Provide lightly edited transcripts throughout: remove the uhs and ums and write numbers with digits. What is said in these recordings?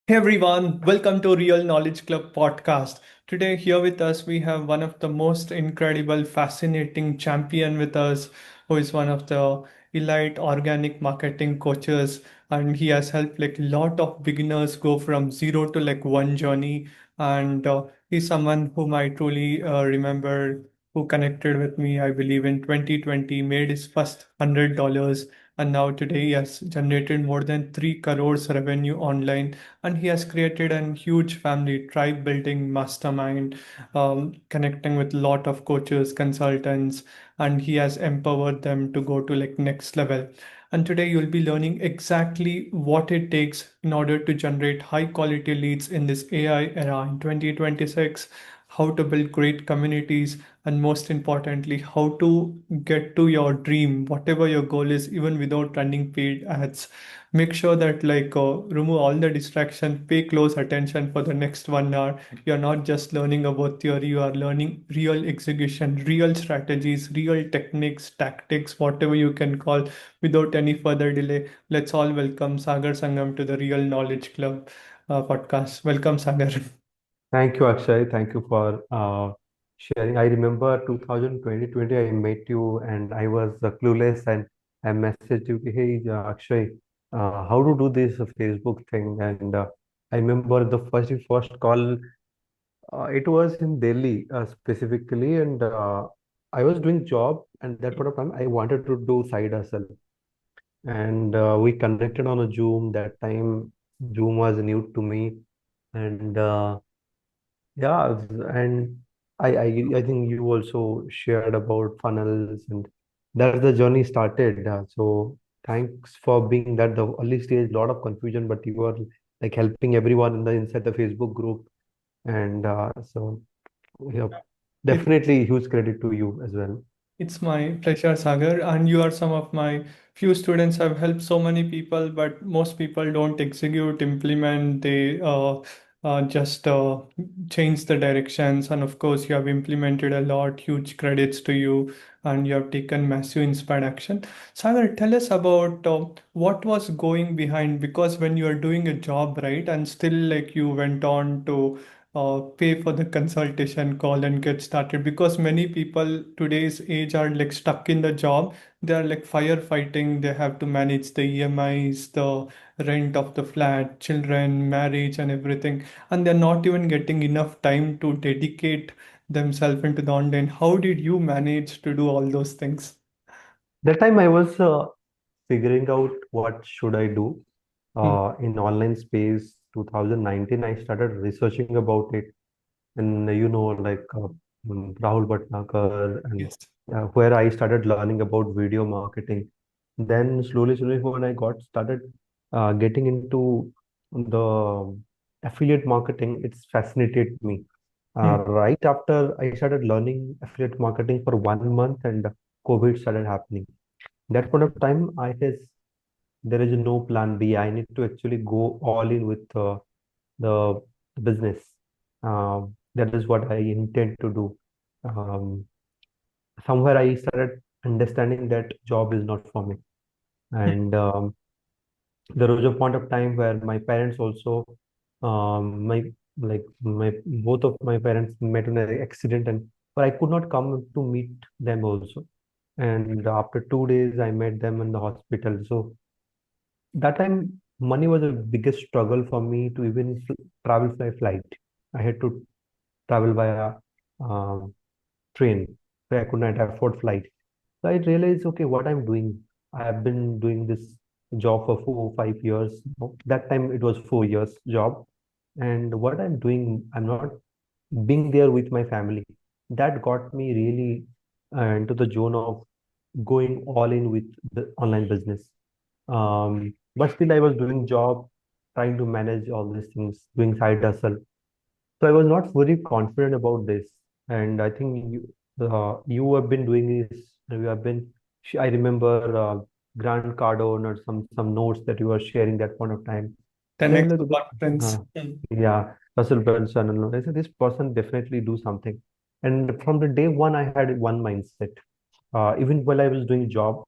Hey everyone, welcome to Real Knowledge Club podcast. Today here with us we have one of the most incredible, fascinating champion with us, who is one of the elite organic marketing coaches, and he has helped like lot of beginners go from zero to like one journey. And he's someone whom I truly remember, who connected with me, I believe in 2020, made his first $100, and now today he has generated more than 3 crores revenue online, and he has created a huge family tribe building mastermind, connecting with a lot of coaches, consultants, and he has empowered them to go to like next level. And today you'll be learning exactly what it takes in order to generate high quality leads in this AI era in 2026, how to build great communities, and most importantly how to get to your dream, whatever your goal is, even without running paid ads. Make sure that remove all the distraction, pay close attention for the next 1 hour. You're not just learning about theory, you are learning real execution, real strategies, real techniques, tactics, whatever you can call. Without any further delay, let's all welcome Sagar Sangam to the Real Knowledge Club podcast. Welcome, Sagar. Thank you, Akshay. Thank you for sharing. I remember 2020, I met you and I was clueless and I messaged you, hey, Akshay, how to do this Facebook thing? And I remember the first call, it was in Delhi specifically, and I was doing job and that point of time I wanted to do side hustle. And we connected on a Zoom. That time, Zoom was new to me. And yeah, and I think you also shared about funnels, and that's the journey started. So thanks for being that the early stage, lot of confusion, but you are like helping everyone in the inside the Facebook group, and so yeah, It, definitely huge credit to you as well. It's my pleasure, Sagar. And you are some of my few students. Have helped so many people, but most people don't execute, implement. They just change the directions. And of course, you have implemented a lot. Huge credits to you, and you have taken massive inspired action. Sagar, tell us about what was going behind, because when you are doing a job, right, and still like you went on to pay for the consultation call and get started, because many people today's age are like stuck in the job. They are like firefighting. They have to manage the EMIs, the rent of the flat, children, marriage, and everything, and they're not even getting enough time to dedicate themselves into the online. How did you manage to do all those things? That time I was figuring out what should I do Hmm. in online space. 2019, I started researching about it, and like Rahul Bhatnagar, and Yes. where I started learning about video marketing. Then slowly, when I got started getting into the affiliate marketing, it's fascinated me. Hmm. Right after I started learning affiliate marketing for 1 month, and COVID started happening. That point of time, I guess there is no plan B. I need to actually go all in with the business. That is what I intend to do. Um, Somewhere I started understanding that job is not for me, and there was a point of time where my parents also, my my both of my parents met in an accident, and but I could not come to meet them also. And after 2 days, I met them in the hospital. So that time, money was the biggest struggle for me to even travel by flight. I had to travel via um, train. So I could not afford flight. So I realized, okay, what I'm doing. I have been doing this job for 4 or 5 years. That time it was 4 years job, and what I'm doing, I'm not being there with my family. That got me really into the zone of going all in with the online business. But still, I was doing job, trying to manage all these things, doing side hustle. So I was not very confident about this. And I think you have been doing this. You have been. I remember Grant Cardone or some notes that you were sharing that point of time. And I 10x look, conference. uh, yeah, Russell Brunson. And all. I said this person definitely do something. And from the day one, I had one mindset. Even while I was doing job,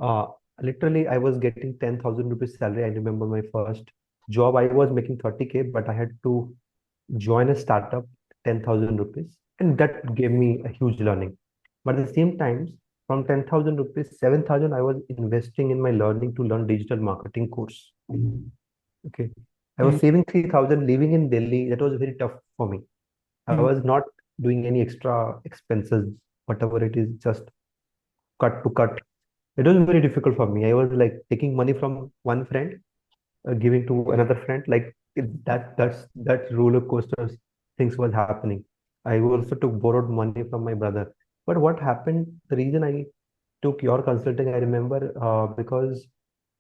uh, literally I was getting 10,000 rupees salary. I remember my first. job I was making 30K, but I had to join a startup, 10,000 rupees, and that gave me a huge learning. But at the same time, from 10,000 rupees, 7,000 I was investing in my learning to learn digital marketing course. Okay. I was Hmm. saving 3,000 living in Delhi. That was very tough for me. I Hmm. was not doing any extra expenses, whatever it is, just cut to cut. It was very difficult for me. I was like taking money from one friend, giving to another friend. Like that roller coaster things was happening. I also took borrowed money from my brother. But what happened? The reason I took your consulting, I remember, because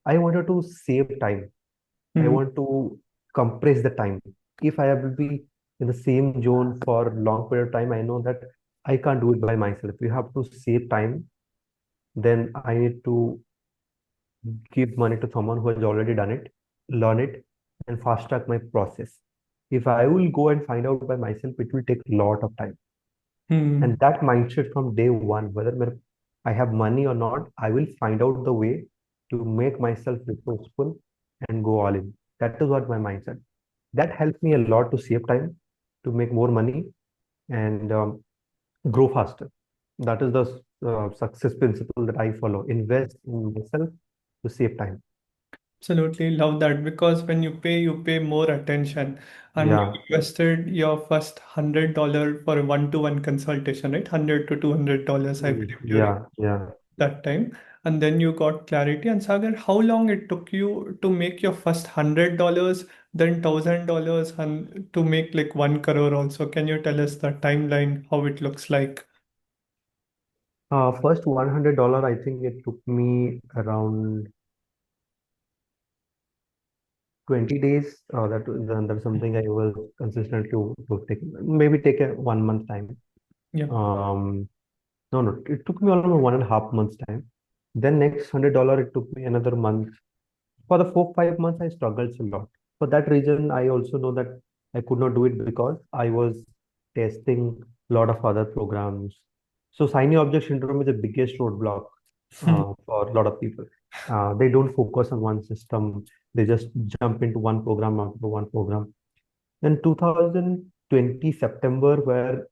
I wanted to save time. I Hmm. want to compress the time. If I will be in the same zone for long period of time, I know that I can't do it by myself. You have to save time. Then I need to give money to someone who has already done it, learn it, and fast track my process. If I will go and find out by myself, it will take a lot of time. Hmm. And that mindset from day one, I have money or not, I will find out the way to make myself resourceful and go all in. That is what my mindset. That helped me a lot to save time, to make more money, and grow faster. That is the success principle that I follow. Invest in myself to save time. Absolutely love that because when you pay more attention and you Yeah. invested your first $100 for a one-to-one consultation, right? $100 to $200, I believe, during Yeah. Yeah. that time. And then you got clarity. And Sagar, how long it took you to make your first $100, then $1,000, and to make like 1 crore also? Can you tell us the timeline, how it looks like? First $100, I think it took me around 20 days. That's something I was consistent to take. Maybe take a 1 month time. Yeah. No, no, it took me almost 1.5 months time. Then next $100, it took me another month. For the 4 5 months, I struggled a lot. For that reason, I also know that I could not do it because I was testing a lot of other programs. So shiny object syndrome is the biggest roadblock for a lot of people. They don't focus on one system. They just jump into one program after one program. Then 2020 September, where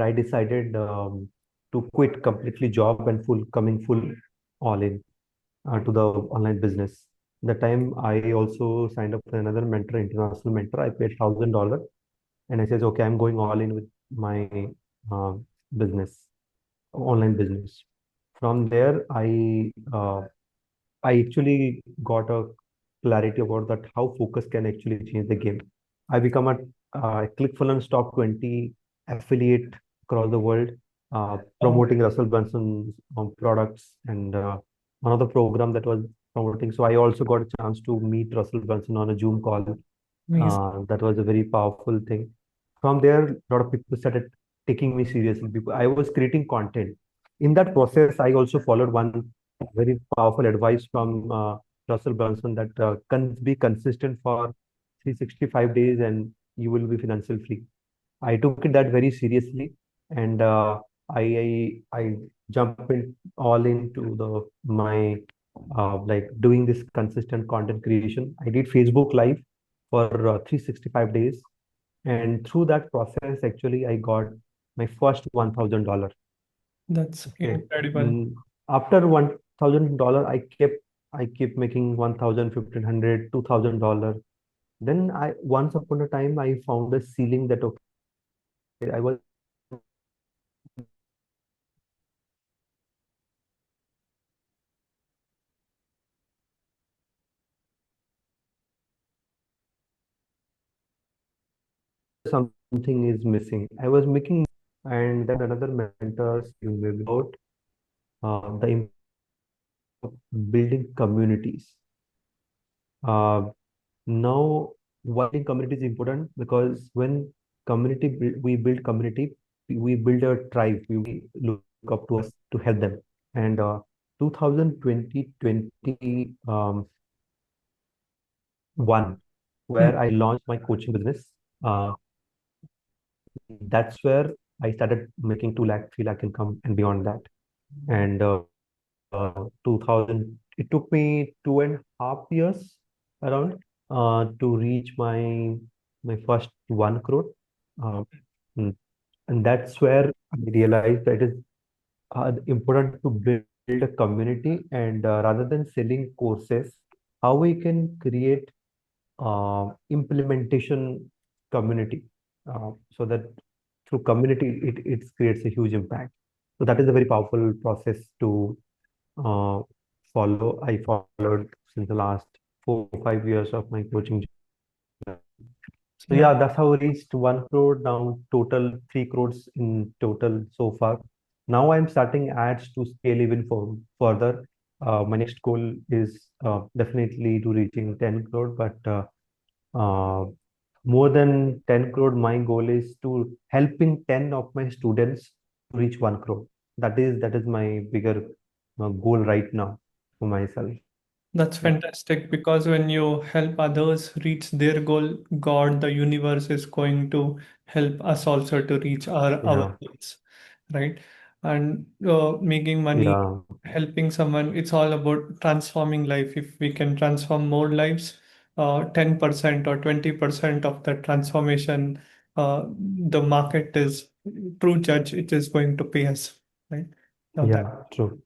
I decided to quit completely job and coming full all in to the online business. The time I also signed up for another mentor, international mentor. I paid $1,000, and I says, okay, I'm going all in with my uh, business, online business. From there, I actually got a clarity about that how focus can actually change the game. I become a ClickFunnels top 20 affiliate across the world, Oh, promoting Russell Brunson's products and one of the program that was promoting. So I also got a chance to meet Russell Brunson on a Zoom call. amazing. That was a very powerful thing. From there, a lot of people started taking me seriously. I was creating content. In that process, I also followed one very powerful advice from Russell Brunson that be consistent for 365 days and you will be financial free. I took it that very seriously, and I jumped in all into the my like doing this consistent content creation. I did Facebook Live for 365 days, and through that process, actually, I got my first $1,000. That's Okay. incredible. After $1,000, I keep making 1,000, 1,500, $2,000. Then I once upon a time I found a ceiling that okay, I was something is missing. I was making, and then another mentors you maybe about the building communities. Uh, Now, why community is important because when we build community, we build a tribe. We look up to us to help them. And 2020, Hmm. where I launched my coaching business, uh, that's where I started making 2 lakh, 3 lakh income and beyond that. And 2000, it took me 2.5 years. around to reach my first 1 crore. Uh, mm, and that's where I realized that it is important to build a community, and rather than selling courses, how we can create implementation community, so that through community it creates a huge impact. So that is a very powerful process to uh, follow. I followed since the last 4 5 years of my coaching journey. So Yeah. yeah, that's how I reached 1 crore. Now total 3 crores in total so far. Now I'm starting ads to scale even further. My next goal is definitely to reaching 10 crore, but uh, more than 10 crore, my goal is to helping 10 of my students to reach 1 crore. That is my bigger goal right now for myself. That's Yeah. fantastic because when you help others reach their goal, God, the universe is going to help us also to reach our Yeah. goals, right? And making money, Yeah. helping someone, it's all about transforming life. If we can transform more lives, 10% or 20% of the transformation, the market is true judge, it is going to pay us, right? Now that. Yeah. True.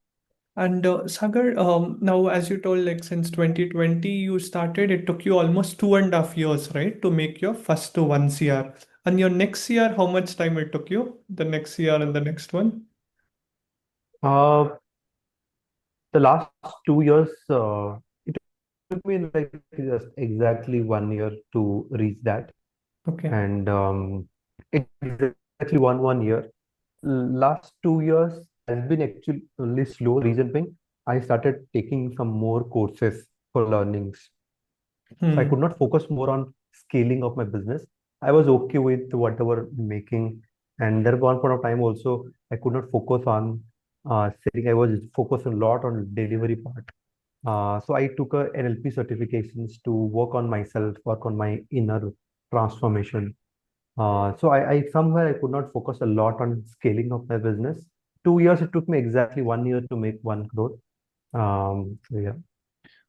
And Sagar, now as you told, like since 2020 you started, it took you almost 2.5 years, right, to make your first to 1 CR. And your next year, how much time it took you? The next year and the next one? Uh, the last 2 years, it took me like just exactly 1 year to reach that, Okay. and exactly one year. Last 2 years has been actually really slow. Reason being, I started taking some more courses for learnings. So I Hmm. could not focus more on scaling of my business. I was okay with whatever making. And there was one point of time also I could not focus on selling. I was focused a lot on delivery part. So I took a NLP certifications to work on myself, work on my inner transformation. So I somewhere I could not focus a lot on scaling of my business. 2 years it took me exactly 1 year to make 1 crore. So yeah.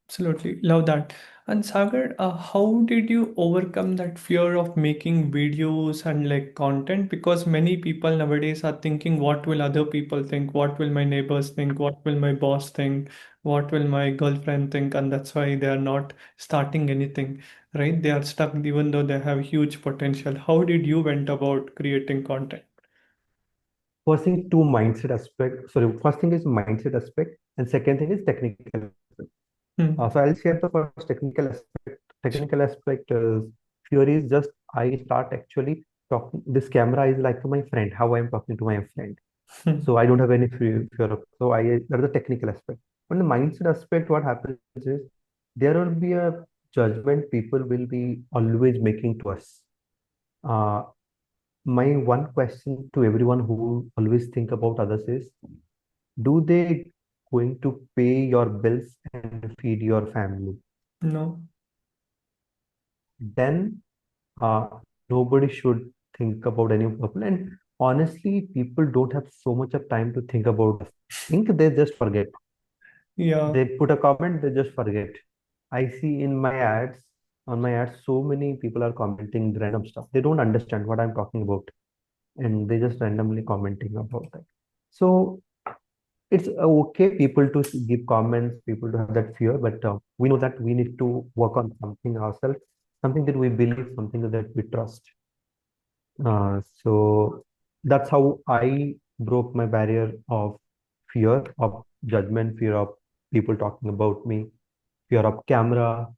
Absolutely. Love that. And Sagar, how did you overcome that fear of making videos and like content? Because many people nowadays are thinking, what will other people think? What will my neighbors think? What will my boss think? What will my girlfriend think? And that's why they are not starting anything, right? They are stuck even though they have huge potential. How did you went about creating content? First thing, two mindset aspect. Sorry, first thing is mindset aspect, and second thing is technical aspect. Hmm. So I'll share the first technical aspect. Technical aspect is fear is just I start actually talking. This camera is like my friend. How I'm talking to my friend. Hmm. So I don't have any fear of. So I that is the technical aspect. On the mindset aspect, what happens is there will be a judgment people will be always making to us. Uh, my one question to everyone who always think about others is, do they going to pay your bills and feed your family? No. Then nobody should think about any people. And honestly, people don't have so much of time to think about us. Think they just forget. Yeah. They put a comment, they just forget. I see in my ads, on my ads, so many people are commenting random stuff. They don't understand what I'm talking about, and they just randomly commenting about that. So it's okay people to give comments, people to have that fear, but we know that we need to work on something ourselves, something that we believe, something that we trust. So that's how I broke my barrier of fear of judgment, fear of people talking about me, fear of camera.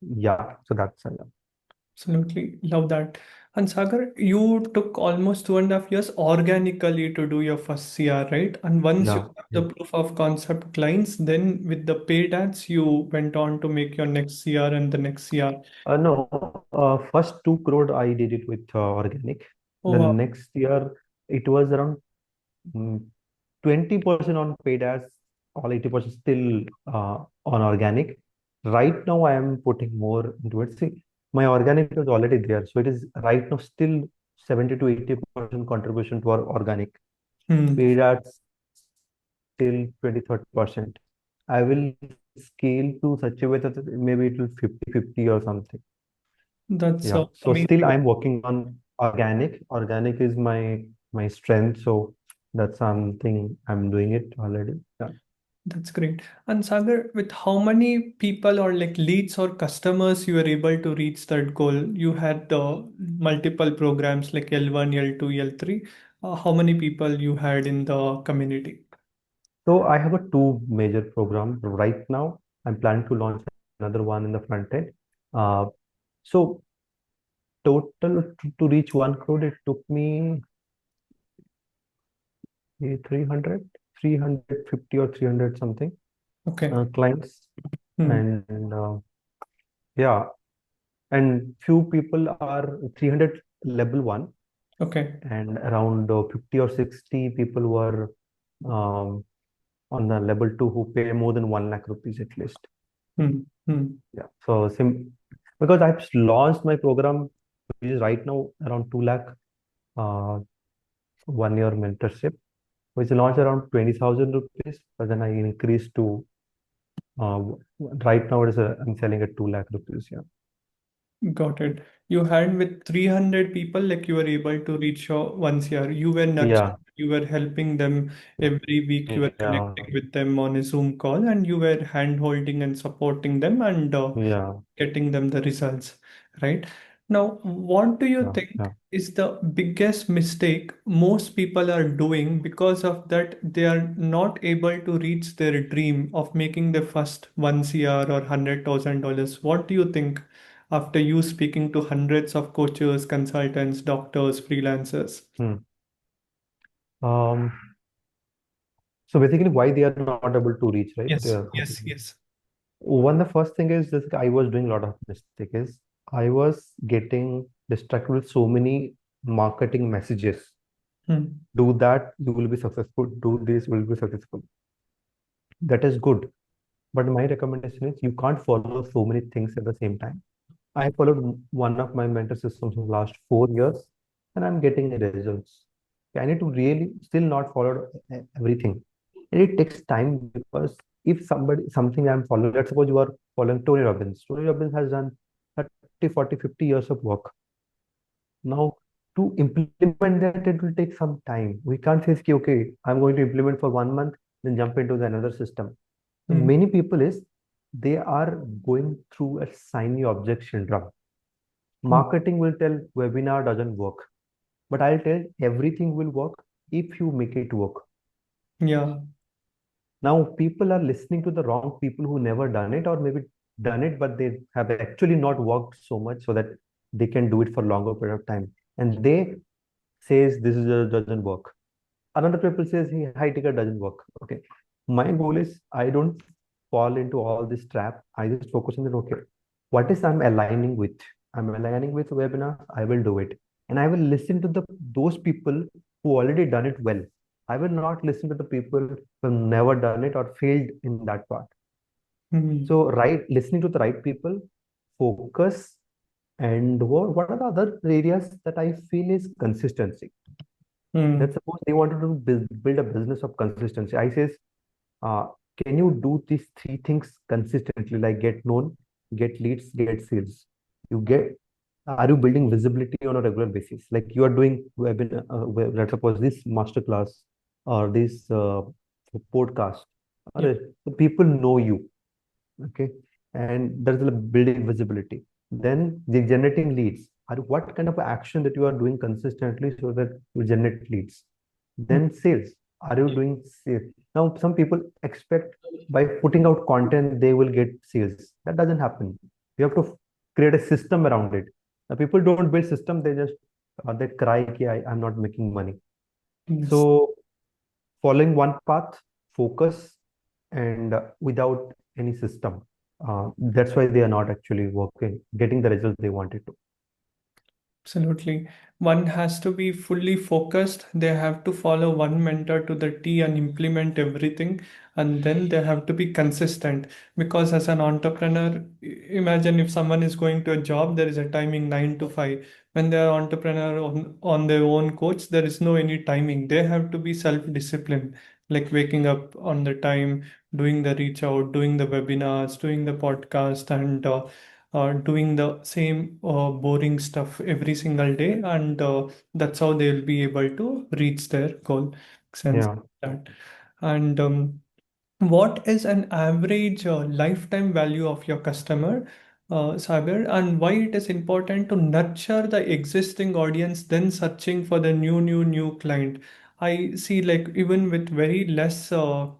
Yeah, so that's Absolutely love that. And Sagar, you took almost 2.5 years organically to do your first CR, right? And once you yeah. got the proof of concept clients, then with the paid ads, you went on to make your next CR and the next CR. No, first 2 crore I did it with organic. Oh, The wow. next year it was around 20% on paid ads, all 80% still on organic. Right now I am putting more into it. See, my organic is already there, so it is right now still 70 to 80% contribution to our organic. Hmm. Paid ads still 20 30%. I will scale to such a way that maybe it will 50-50 or something. That's Yeah. So still amazing. I'm working on organic. Organic is my strength. So that's something I'm doing it already. Yeah. That's great. And Sagar, with how many people or like leads or customers you were able to reach that goal? You had multiple programs like L1, L2, L3. How many people you had in the community? So I have a two major program right now. I'm planning to launch another one in the front end. Uh, so total to reach 1 crore, it took me 300, 350 or 300 something Okay. clients. Hmm. And yeah, and few people are 300 level one, Okay. and around 50 or 60 people were um, on the level two who pay more than 1 lakh rupees at least. Hmm. Hmm. Yeah. So because I've launched my program, which is right now around 2 lakh, uh, 1 year mentorship, which launched around 20,000 rupees, but then I increased to uh, right now I'm selling at 2 lakh rupees. Yeah. Got it. You had with 300 people, like you were able to reach your once year. You were nurturing, Yeah. you were helping them every week. You were Yeah. connecting with them on a Zoom call, and you were hand holding and supporting them and Yeah. getting them the results, right? Now, what do you Yeah. think Yeah. is the biggest mistake most people are doing because of that they are not able to reach their dream of making the first 1 CR or $100,000? What do you think after you speaking to hundreds of coaches, consultants, doctors, freelancers? Hmm. Um, so basically, why they are not able to reach, right? Yes, yes, yes. One, the first thing is this: I was doing a lot of mistake. Is I was getting distracted with so many marketing messages. Hmm. Do that, you will be successful. Do this, you will be successful. That is good. But my recommendation is you can't follow so many things at the same time. I followed one of my mentor systems in the last 4 years, and I'm getting the results. I need to really still not follow everything. And it takes time because if something I'm following, let's suppose you are following Tony Robbins. Tony Robbins has done 30, 40, 50 years of work. Now, to implement that, it will take some time. We can't say, "Okay, okay, I'm going to implement for 1 month, then jump into the another system." So Hmm. many people is they are going through a sign object syndrome. Hmm. Marketing will tell webinar doesn't work, but I'll tell everything will work if you make it work. Yeah. Now, people are listening to the wrong people who never done it or maybe done it, but they have actually not worked so much so that they can do it for longer period of time. And they says this is doesn't work. Another people says hey, high ticket doesn't work. Okay. My goal is I don't fall into all this trap. I just focus on the okay. What is I'm aligning with? I'm aligning with webinar. I will do it, and I will listen to the those people who already done it well. I will not listen to the people who have never done it or failed in that part. Hmm. So right, listening to the right people, focus, and what are the other areas that I feel is consistency. Let's Hmm. suppose they wanted to build a business of consistency. I says, uh, can you do these three things consistently, like get known, get leads, get sales? You get, are you building visibility on a regular basis? Like you are doing webinar, let's suppose this masterclass or this podcast, or Yeah. the people know you, okay, and there's a building visibility. Then the generating leads. Are what kind of action that you are doing consistently so that you generate leads? Hmm. Then sales. Are you doing sales? Now, some people expect by putting out content they will get sales. That doesn't happen. You have to create a system around it. Now, people don't build system; they just they cry, "Ki I'm not making money." Yes. So, following one path, focus, and without any system. That's why they are not actually working, getting the results they wanted to. Absolutely. One has to be fully focused. They have to follow one mentor to the T and implement everything. And then they have to be consistent. Because as an entrepreneur, imagine if someone is going to a job, there is a timing 9 to 5. When they are entrepreneur on their own coach, there is no any timing. They have to be self-disciplined. like waking up on the time, doing the reach out, doing the webinars, doing the podcast, and doing the same boring stuff every single day, and that's how they'll be able to reach their goal. Sense Yeah. that. And what is an average lifetime value of your customer, Sagar, and why it is important to nurture the existing audience, then searching for the new client? I see, like, even with very less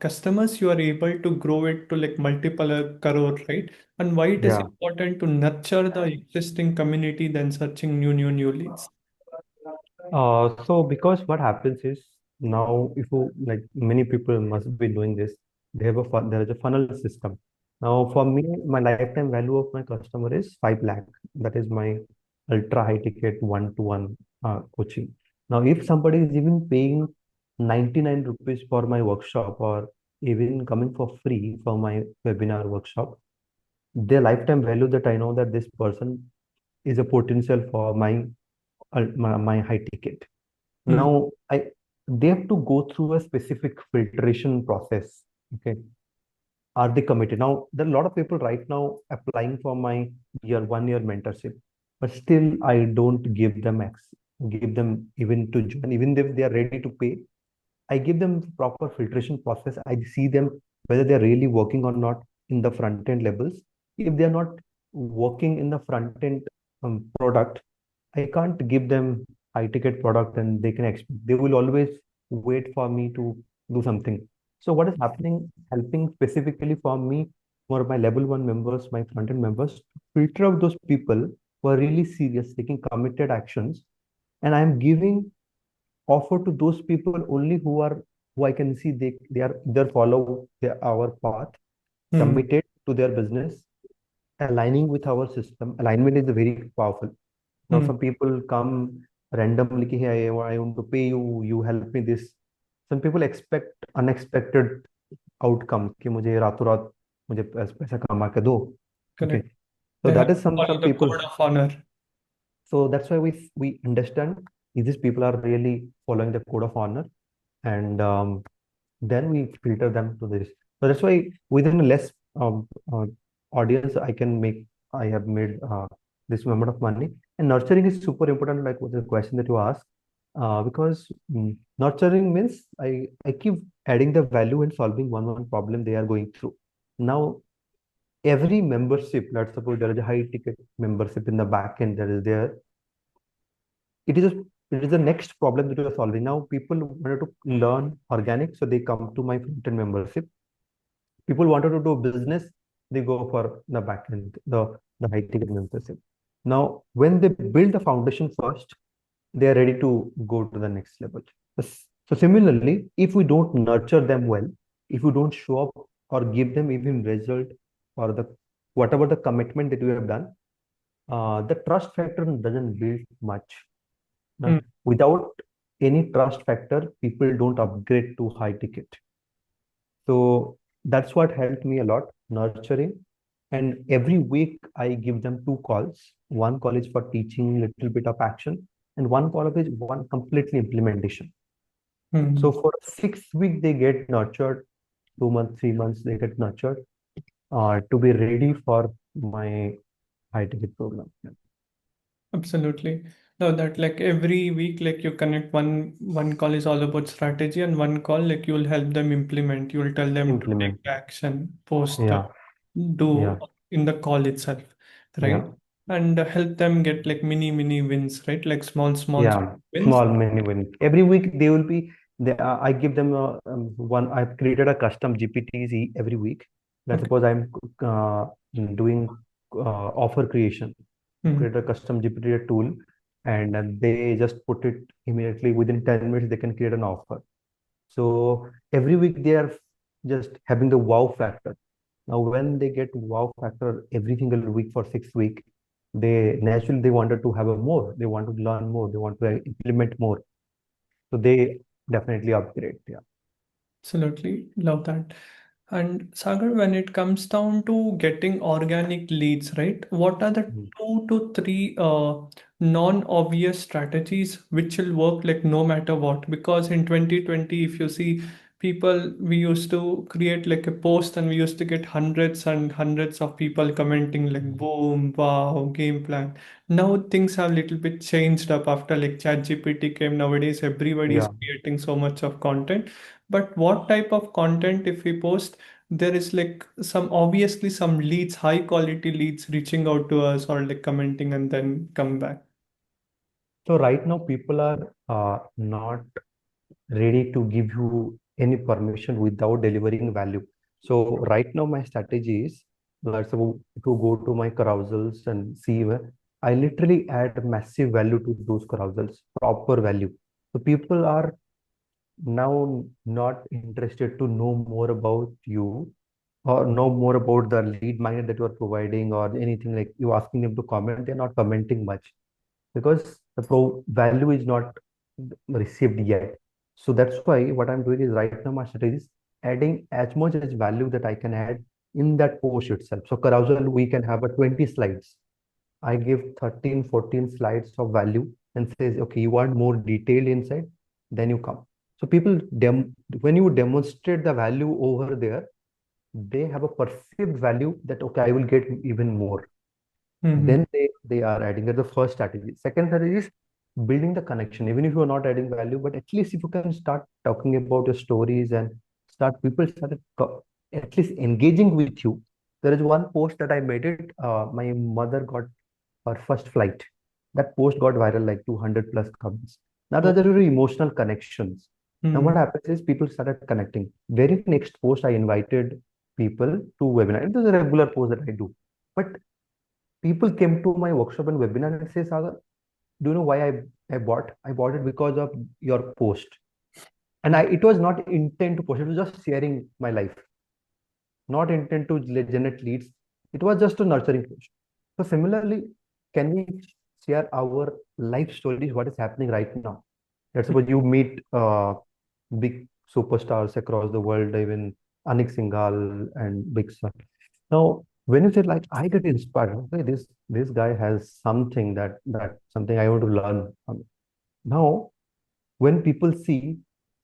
customers, you are able to grow it to like multiple crore, right? And why it is Yeah. important to nurture the existing community, then searching new leads? So because what happens is now if you like many people must be doing this, they have there is a funnel system. Now for me, my lifetime value of my customer is 5 lakh. That is my ultra high ticket one-to-one coaching. Now if somebody is even paying 99 rupees for my workshop or even coming for free for my webinar workshop, their lifetime value that I know that this person is a potential for my high ticket. Hmm. Now, they have to go through a specific filtration process. Okay, are they committed? Now, there are a lot of people right now applying for my 1 year mentorship, but still I don't give them even to join, even if they are ready to pay. I give them proper filtration process. I see them whether they're really working or not in the front end levels. If they're not working in the front end product, I can't give them high ticket product and they can expect they will always wait for me to do something. So what is happening, helping specifically for me, for my level one members, my front end members, filter out those people who are really serious, taking committed actions, and I'm giving offer to those people only who I can see they are either follow our path, Hmm. committed to their business, aligning with our system. Alignment is very powerful. Now Hmm. some people come randomly कि, hey, I want to pay you, you help me this. Some people expect unexpected outcome कि मुझे रातों रात मुझे पैसा कमा के दो. Okay, Correct. so They have that to is follow some the people. code of honor. So that's why we understand if these people are really following the code of honor, and then we filter them to this. So that's why within a less uh, audience, I have made this amount of money. And nurturing is super important, like with the question that you asked, because nurturing means I keep adding the value and solving one problem they are going through. Now, every membership, let's suppose there is a high ticket membership in the back end that is there, it is a, it is the next problem that we are solving. Now people wanted to learn organic, so they come to my front end membership. People wanted to do business, they go for the back end, the high ticket membership. Now when they build the foundation first, they are ready to go to the next level. So similarly, if we don't nurture them well, if we don't show up or give them even result or the whatever the commitment that we have done, the trust factor doesn't build much. Hmm. Now, without any trust factor, people don't upgrade to high ticket. So that's what helped me a lot, nurturing. And every week I give them two calls. One call is for teaching little bit of action, and one call is one completely implementation. Hmm. So for 6 weeks they get nurtured, 2 months, 3 months they get nurtured to be ready for my high ticket program. Yeah. Absolutely. No, that like every week, like you connect one call is all about strategy, and one call like you'll help them implement. You'll tell them to take Implement. action, post, Yeah, do yeah, in the call itself, yeah. right? And help them get like mini wins, right? Like small Yeah, wins. small mini win. Every week they will be they I give them one. I've created a custom GPTs every week. Let's Okay. suppose I'm doing offer creation. Hmm. Create a custom GPT tool, and they just put it immediately within 10 minutes. They can create an offer. So every week they are just having the wow factor. Now, when they get wow factor every single week for 6 weeks, they naturally they wanted to have a more. They want to learn more. They want to implement more. So they definitely upgrade. Yeah. Absolutely. Love that. And Sagar, when it comes down to getting organic leads, right? What are the Mm. 2 to 3 non-obvious strategies which will work like no matter what? Because in 2020, if you see, people, we used to create like a post and we used to get hundreds and hundreds of people commenting like Mm. boom, wow, game plan. Now things have little bit changed up after like ChatGPT came. Nowadays everybody is Yeah. creating so much of content. But what type of content if we post, there is like some obviously some leads, high quality leads reaching out to us or like commenting and then come back. So right now people are not ready to give you any permission without delivering value. So right now my strategy is, let's suppose, to go to my carousels and see where I literally add massive value to those carousels, proper value. So people are now not interested to know more about you or know more about the lead magnet that you are providing or anything like you asking them to comment. They're not commenting much because the value is not received yet. So that's why what I'm doing is right now my strategy is adding as much as value that I can add in that post itself. So carousel, we can have a 20 slides. I give 13, 14 slides of value and says, okay, you want more detailed insight, then you come. So people, when you demonstrate the value over there, they have a perceived value that, okay, I will get even more. Mm-hmm. Then they are adding. That's the first strategy. Second strategy is building the connection. Even if you are not adding value, but at least if you can start talking about your stories and start people started at least engaging with you. There is one post that I made it. My mother got her first flight. That post got viral, like 200 plus comments. Now Oh. those are very emotional connections. Now Mm-hmm. what happens is people started connecting. Very next post I invited people to webinar. It was a regular post that I do. But people came to my workshop and webinar and say, Sagar, do you know why I bought? I bought it because of your post. And it was not intent to post, it was just sharing my life, not intent to generate leads. It was just a nurturing post. So similarly, can we share our life stories, what is happening right now? Let's suppose you meet big superstars across the world, even Anik Singhal and Big Sun. Now, when you say like I get inspired, okay, this guy has something that something I want to learn from. Now, when people see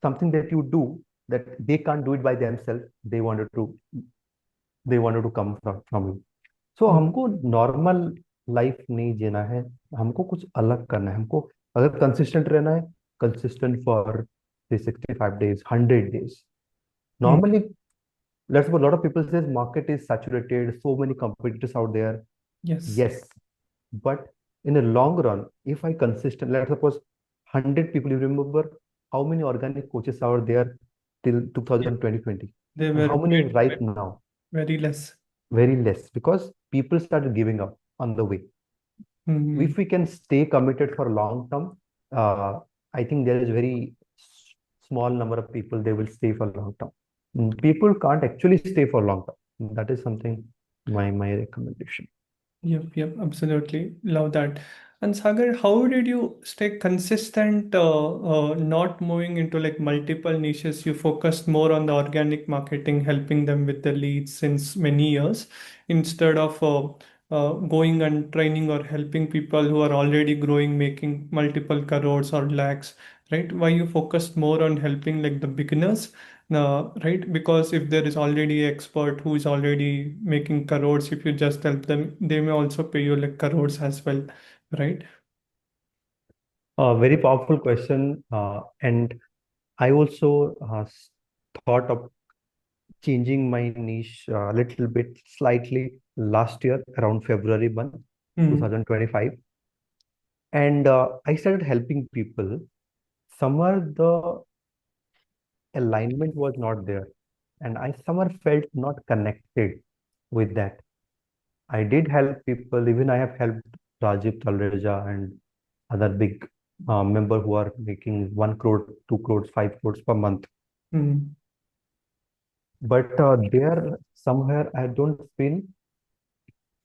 something that you do that they can't do it by themselves, they wanted to come from you. So Oh. हमको normal life नहीं जीना है, हमको कुछ अलग करना है। हमको अगर कंसिस्टेंट रहना है, consistent for 365 days, 100 days. Mm. Normally, let's suppose a lot of people says market is saturated, so many competitors out there. Yes. Yes, but in the long run, if I consistent, let's suppose 100 people, you remember how many organic coaches are there till Yeah. 2020, They and were how many very, right now? very less. Very less, because people started giving up on the way. Mm-hmm. If we can stay committed for long term, I think there is very small number of people they will stay for long term. People can't actually stay for long term. That is something my recommendation. Yep, yep, absolutely. Love that. And Sagar, how did you stay consistent, not moving into like multiple niches? You focused more on the organic marketing, helping them with the leads since many years, instead of going and training or helping people who are already growing, making multiple crores or lakhs, right? Why you focused more on helping like the beginners? Right? Because if there is already an expert who is already making crores, if you just help them, they may also pay you like crores as well, right? Very powerful question, and I also thought of changing my niche a little bit slightly last year around February month, Mm, 2025. And I started helping people. Somewhere the alignment was not there, and I somewhere felt not connected with that. I did help people, even I have helped Rajiv Talreja and other big member who are making 1 crore, 2 crores, 5 crores per month. mm, But there somewhere I don't feel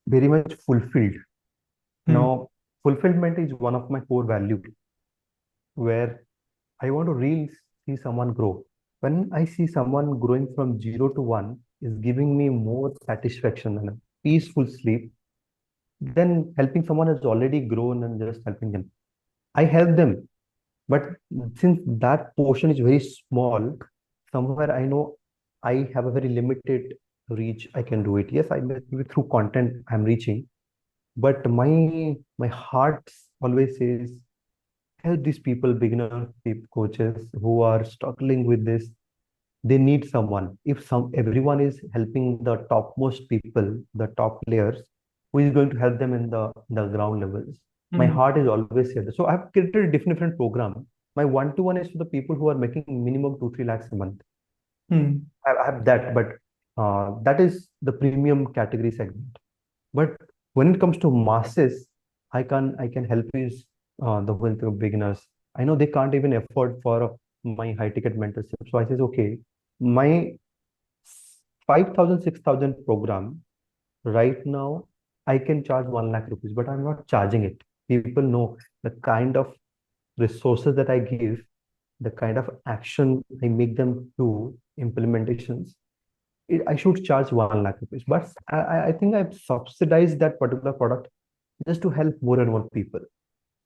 very much fulfilled. mm, Now, fulfillment is one of my core values, where I want to really see someone grow. When I see someone growing from zero to one, is giving me more satisfaction and a peaceful sleep than helping someone who's already grown and just helping them. I help them, but since that portion is very small, somewhere I know I have a very limited reach. I can do it. Yes, I may be through content I'm reaching, but my heart always says help these people, beginner people, coaches who are struggling with this. They need someone. If some everyone is helping the topmost people, the top players, who is going to help them in the ground levels? My Hmm. heart is always here. So I've created a different program. My one-to-one is for the people who are making minimum 2 3 lakhs a month. Hmm. I have that, but that is the premium category segment. But when it comes to masses, I can help is with the beginners. I know they can't even afford for my high ticket mentorship. So I says, okay, my 5,000 6,000 program right now, I can charge 1 lakh rupees, but I'm not charging it. People know the kind of resources that I give, the kind of action I make them do, implementations. I should charge 1 lakh rupees. But I think I've subsidized that particular product just to help more and more people.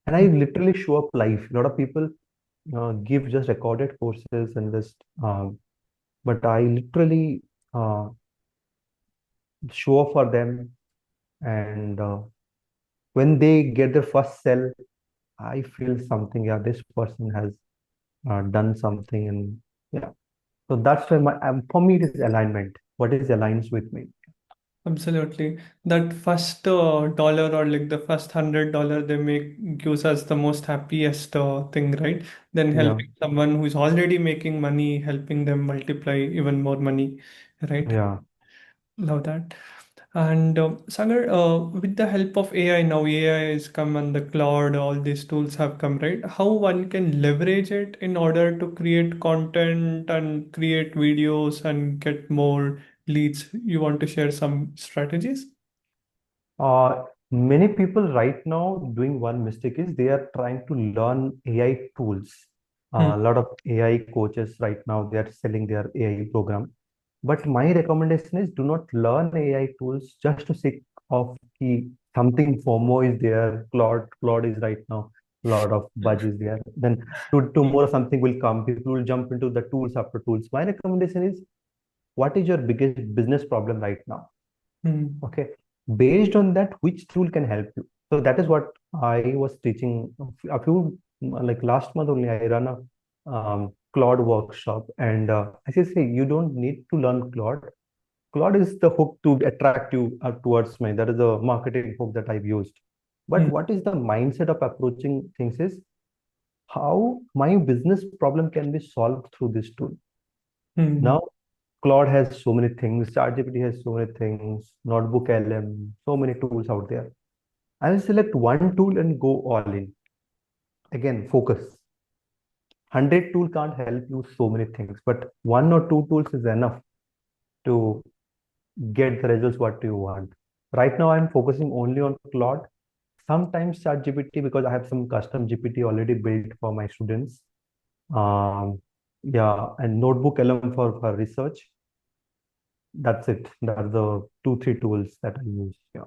And I literally show up live. A lot of people give just recorded courses and just, but I literally show up for them. And when they get their first sell, I feel something. Yeah, this person has done something, and yeah. So that's why for me it is alignment. What is aligns with me? Absolutely. That first dollar or like the first $100 they make gives us the most happiest thing, right? Then Yeah, helping someone who's already making money, helping them multiply even more money, right? yeah. Love that. And Sagar, with the help of AI now, AI has come and the cloud, all these tools have come, right? How one can leverage it in order to create content and create videos and get more leads? You want to share some strategies? Many people right now doing one mistake is they are trying to learn AI tools. Hmm. A lot of AI coaches right now they are selling their AI program. But my recommendation is do not learn AI tools just to sake of the something FOMO is there. Claude is right now. A lot of buzz is there. Then tomorrow something will come. People will jump into the tools after tools. My recommendation is what is your biggest business problem right now? Hmm. Okay. Based on that, which tool can help you? So that is what I was teaching a few like last month only. I run a Claude workshop, and I say you don't need to learn Claude. Claude is the hook to attract you towards me. That is the marketing hook that I've used. But Hmm. what is the mindset of approaching things is how my business problem can be solved through this tool. Hmm. Now, Claude has so many things, ChatGPT has so many things, Notebook LM, so many tools out there. I will select one tool and go all in. Again, focus. 100 tool can't help you so many things, but one or two tools is enough to get the results what you want. Right now, I'm focusing only on Claude. Sometimes ChatGPT because I have some custom GPT already built for my students. Um, yeah, and Notebook LM for research. That's it. That's the 2 3 tools that I use. Yeah.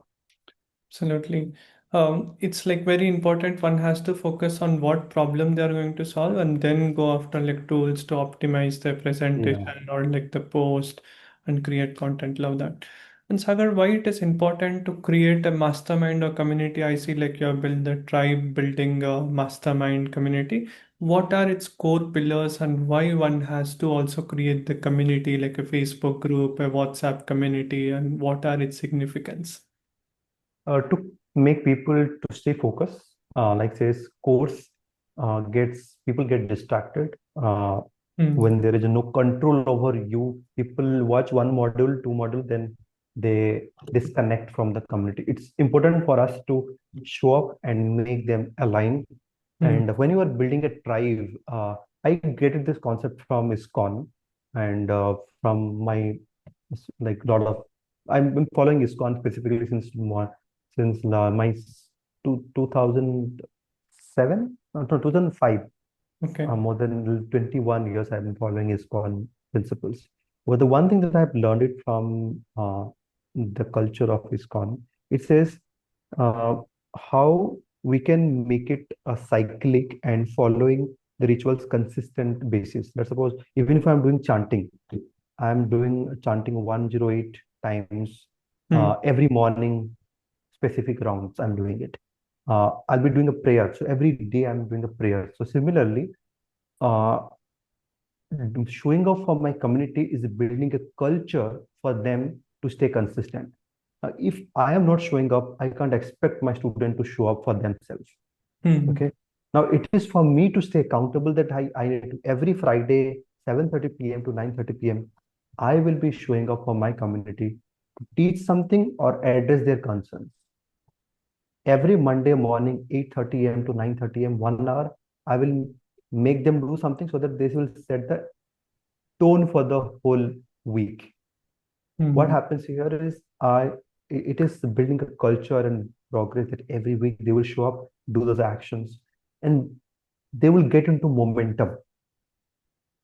Absolutely. It's like very important. One has to focus on what problem they are going to solve and then go after like tools to optimize their Yeah. presentation or like the post and create content. Love that. And Sagar, why it is important to create a mastermind or community? I see like you have built the tribe building a mastermind community. What are its core pillars and why one has to also create the community like a Facebook group, a WhatsApp community, and what are its significance? To make people to stay focused, like says course gets people get distracted Hmm. when there is no control over you. People watch one module, two module, then they disconnect from the community. It's important for us to show up and make them align. Hmm. And when you are building a tribe, I get this concept from ISKCON and from my like lot of I've been following ISKCON specifically since my 2007 no, 2005. Okay. More than 21 years I've been following ISKCON principles. But the one thing that I've learned it from the culture of ISKCON, it says uh, how we can make it a cyclic and following. the rituals consistent basis. Let's suppose even if I'm doing chanting, I'm doing chanting 108 times Hmm. every morning, specific rounds. I'm doing it. I'll be doing a prayer. So every day I'm doing a prayer. So similarly, uh, showing up for my community is building a culture for them to stay consistent. If I am not showing up, I can't expect my student to show up for themselves. Hmm. Okay. Now it is for me to stay accountable that I need to every Friday, 7:30 p.m. to 9:30 p.m. I will be showing up for my community to teach something or address their concerns. Every Monday morning, 8:30 a.m. to 9:30 a.m., 1 hour, I will make them do something so that this will set the tone for the whole week. What Hmm. happens here is it is building a culture and progress that every week they will show up, do those actions, and they will get into momentum.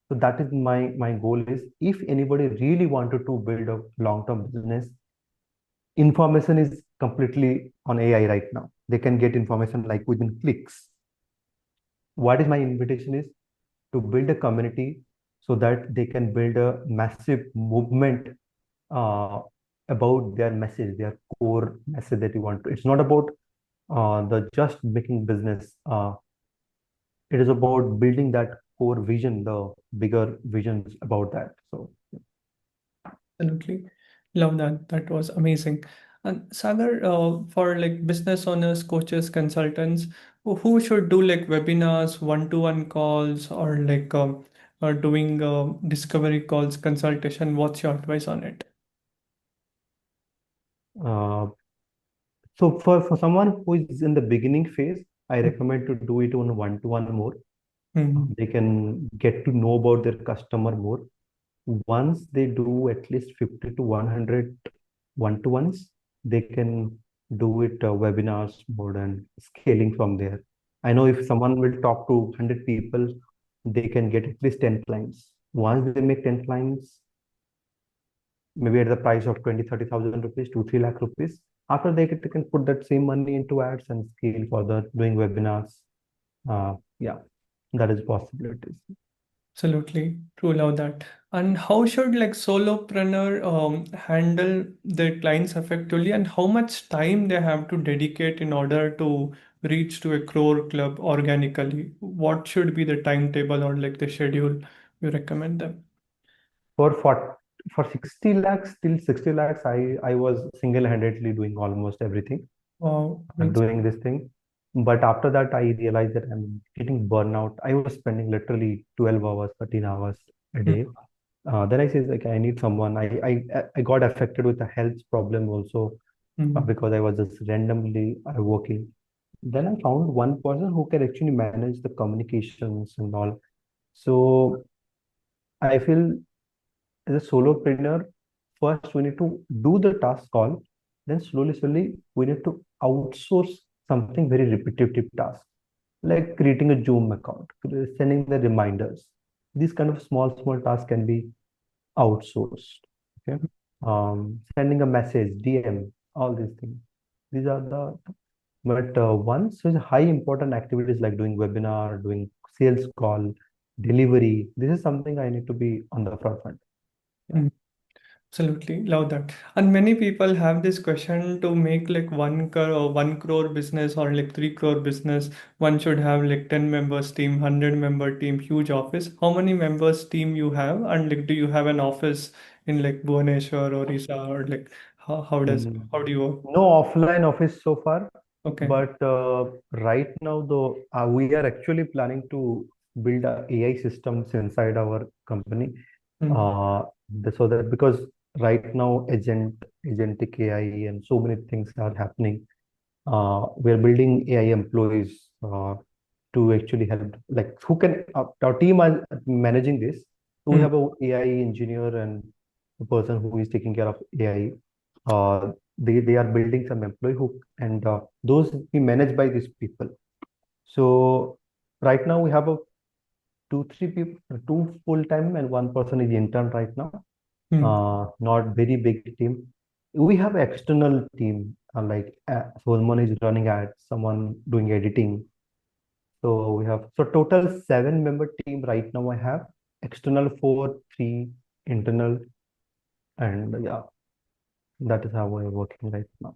So that is my goal is if anybody really wanted to build a long-term business, information is completely on AI right now. They can get information like within clicks. What is my invitation is to build a community so that they can build a massive movement uh, about their message, their core message that you want to. It's not about the just making business. It is about building that core vision, the bigger visions about that. So Absolutely. Love that. That was amazing. And Sagar, for like business owners, coaches, consultants, who should do like webinars, one-to-one calls, or doing discovery calls, consultation? What's your advice on it? uh, for someone who is in the beginning phase, I recommend to do it on one-to-one more. Mm-hmm. They can get to know about their customer more. Once they do at least 50 to 100 one-to-ones, they can do it webinars more and scaling from there. I know if someone will talk to 100 people, they can get at least 10 clients. Once they make 10 clients, maybe at the price of 20, 30,000 rupees, 2, 3 lakh rupees. After they can put that same money into ads and scale further, doing webinars. Yeah, that is possibilities. Absolutely, true, love that. And how should like solopreneur handle their clients effectively, and how much time they have to dedicate in order to reach to a crore club organically? What should be the timetable or like the schedule you recommend them? For for 60 lakhs till 60 lakhs, I was single-handedly doing almost everything, Wow, amazing. doing this thing. But after that, I realized that I'm getting burnout. I was spending literally 12 hours, 13 hours a Mm, day. Then I said, like, I need someone. I got affected with a health problem also mm, because I was just randomly working. Then I found one person who can actually manage the communications and all. So I feel as a solopreneur, first we need to do the task call, then slowly we need to outsource something very repetitive task, like creating a Zoom account, sending the reminders. These kind of small tasks can be outsourced. Okay. Sending a message, DM, all these things. These are the but once there's high important activities like doing webinar, doing sales call, delivery. This is something I need to be on the forefront. Yeah. mm. Absolutely, love that. And many people have this question to make like 1 crore business or like 3 crore business. One should have like 10 members team, 100 member team, huge office. How many members team you have? And like, do you have an office in like Bhubaneswar or Orissa or like Mm, how do you work? No offline office so far, Okay. but right now though we are actually planning to build AI systems inside our company. Mm, Uh, so that because right now agentic AI and so many things are happening, we are building AI employees to actually help. Like who can our team are managing this. So we mm, have a AI engineer and a person who is taking care of AI. They are building some employee who and those we managed by these people. So right now we have a two three people, two full time and one person is intern right now. mm, Not very big team. We have external team, someone is running ads, someone doing editing. So we have so total 7-member team right now. I have external four, three internal, and yeah, that is how we're working right now.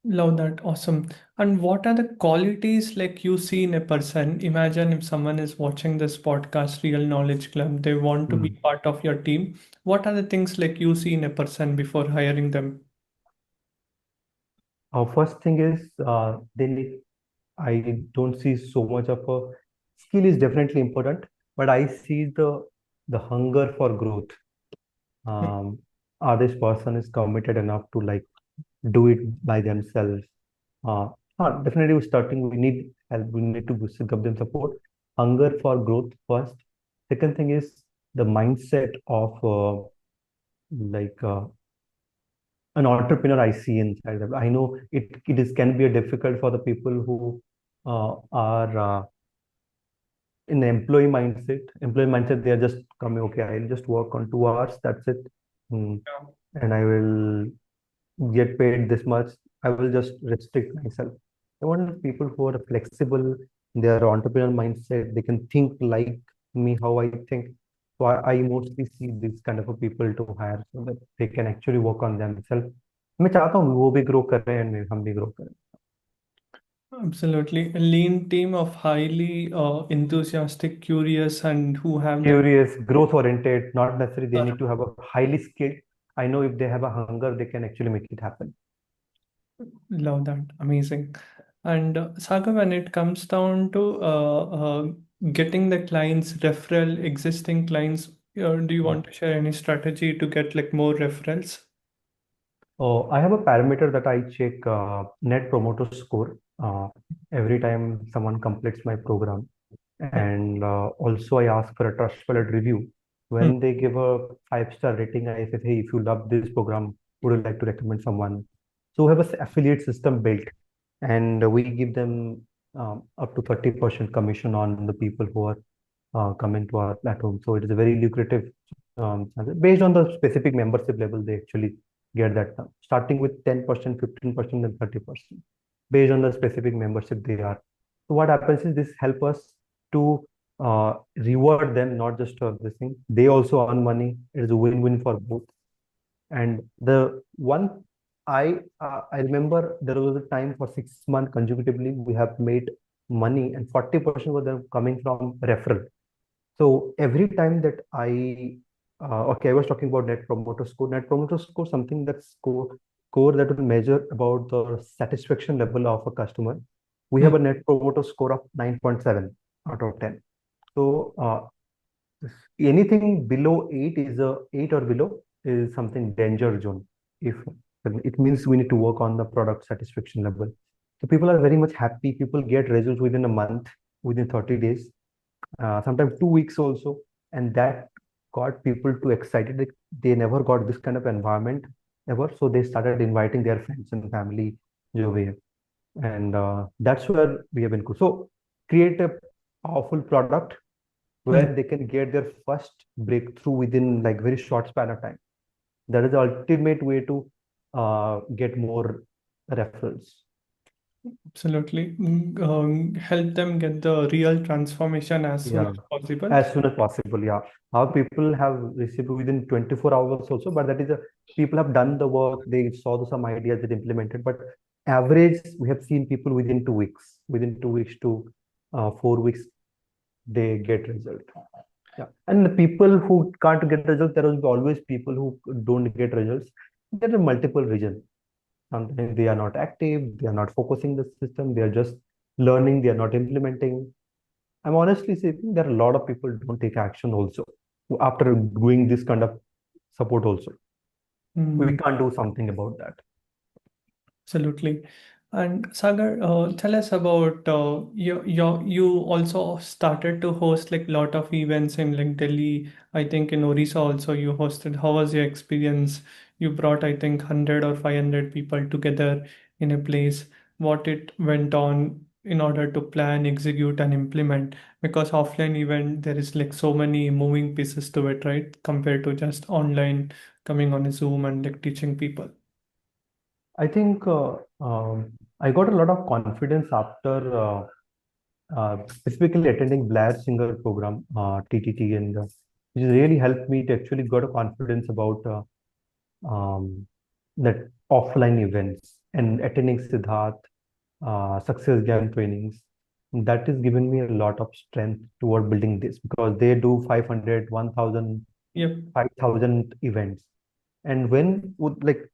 Love that. Awesome. And what are the qualities like you see in a person? Imagine if someone is watching this podcast, Real Knowledge Club, they want to be Mm. part of your team. What are the things like you see in a person before hiring them? First thing is they need. I don't see so much of a skill is definitely important, but I see the hunger for growth. Um, this person is committed enough to like do it by themselves. Uh, Definitely, we're starting. We need help. We need to give them support. Hunger for growth first. Second thing is the mindset of like an entrepreneur I see inside them. I know it is can be a difficult for the people who are in the employee mindset. Employee mindset, they are just coming. Okay, I'll just work on 2 hours. That's it. Mm, Yeah. and I will get paid this much. I will just restrict myself. I want people who are flexible, they are entrepreneurial mindset, they can think like me, how I think. So I mostly see these kind of a people to hire so that they can actually work on themselves. मैं चाहता हूँ वो भी grow कर रहे हैं and हम भी ग्रो करें. Absolutely. A lean team of highly enthusiastic, curious, and who have that. Curious, growth oriented, not necessarily they need to have a highly skilled. I know if they have a hunger, they can actually make it happen. Love that. Amazing. And Saga, when it comes down to getting the clients, referral, existing clients, do you want to share any strategy to get like more referrals? Oh, I have a parameter that I check net promoter score every time someone completes my program. And also, I ask for a Trustpilot review. Hmm. When they give a 5-star rating, I say, hey, if you love this program, would you like to recommend someone? So we have a affiliate system built, and we give them up to 30% commission on the people who are coming to our platform. So it is a very lucrative, based on the specific membership level, they actually get that starting with 10%, 15%, and 30% based on the specific membership they are. So what happens is this help us to reward them, not just for this thing. They also earn money. It is a win-win for both. And the one I remember there was a time for 6 months consecutively we have made money, and 40% was them coming from referral. So every time that okay, I was talking about net promoter score. Net promoter score, something that score that will measure about the satisfaction level of a customer. We Hmm. have a net promoter score of 9.7 out of 10. So anything below 8 is a 8 or below is something danger zone. If it means we need to work on the product satisfaction level. So people are very much happy. People get results within a month, within 30 days, sometimes 2 weeks also, and that got people too excited. They never got this kind of environment ever, so they started inviting their friends and family जो भी है. And that's where we have been cool. So create a powerful product Hmm. where they can get their first breakthrough within like very short span of time. That is the ultimate way to get more referrals. Absolutely. Help them get the real transformation as soon Yeah, as possible. as soon as possible. Yeah, our people have received within 24 hours also, but that is a people have done the work. They saw some ideas that implemented, but average we have seen people within 2 weeks, within 2 weeks to 4 weeks, they get result. Yeah, and the people who can't get results, there will be always people who don't get results. There are multiple reasons. Sometimes they are not active, they are not focusing the system, they are just learning, they are not implementing. I'm honestly saying there are a lot of people don't take action also after doing this kind of support also. We Hmm. can't do something about that. Absolutely. And Sagar, tell us about you also started to host like lot of events in like Delhi. I think in Orissa also you hosted. How was your experience? You brought I think 100 or 500 people together in a place. What it went on in order to plan, execute, and implement? Because offline event there is like so many moving pieces to it, right? Compared to just online coming on a Zoom and like teaching people. I think I got a lot of confidence after specifically attending Blair Singer program, TTT, and which really helped me to actually got a confidence about that offline events and attending Siddharth success game trainings. That has given me a lot of strength toward building this because they do 500, 1000, Yep. 5000 events. And when would like